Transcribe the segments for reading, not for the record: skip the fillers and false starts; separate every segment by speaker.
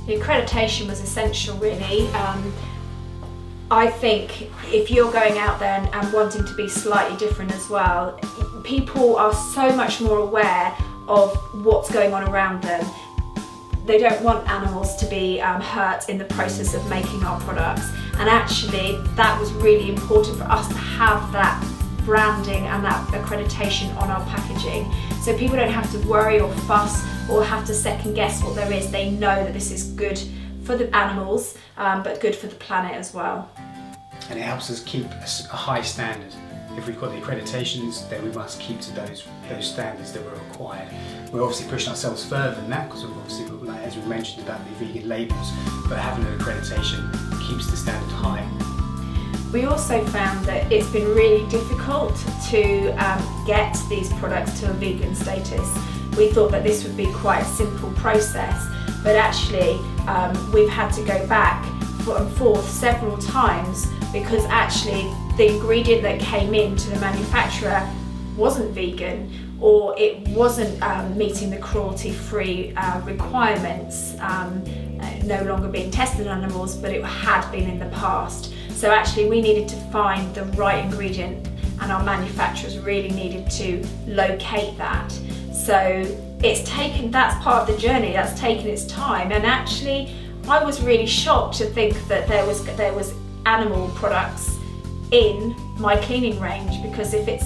Speaker 1: The accreditation was essential, really. I think if you're going out there and wanting to be slightly different as well, people are so much more aware of what's going on around them. They don't want animals to be hurt in the process of making our products, and actually that was really important for us to have that branding and that accreditation on our packaging, so people don't have to worry or fuss or have to second guess what there is. They know that this is good for the animals, but good for the planet as well.
Speaker 2: And it helps us keep a high standard. If we've got the accreditations, then we must keep to those standards that were required. We're obviously pushing ourselves further than that, because obviously, like, as we mentioned about the vegan labels, but having an accreditation keeps the standard high.
Speaker 1: We also found that it's been really difficult to get these products to a vegan status. We thought that this would be quite a simple process, but actually we've had to go back and forth several times, because actually the ingredient that came into the manufacturer wasn't vegan, or it wasn't meeting the cruelty-free requirements, no longer being tested on animals, but it had been in the past. So actually we needed to find the right ingredient, and our manufacturers really needed to locate that. So that's part of the journey, that's taken its time, and actually I was really shocked to think that there was animal products in my cleaning range, because if it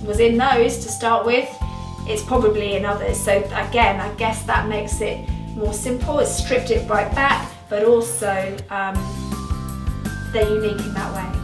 Speaker 1: was in those to start with, it's probably in others. So again, I guess that makes it more simple. It's stripped it right back, but also they're unique in that way.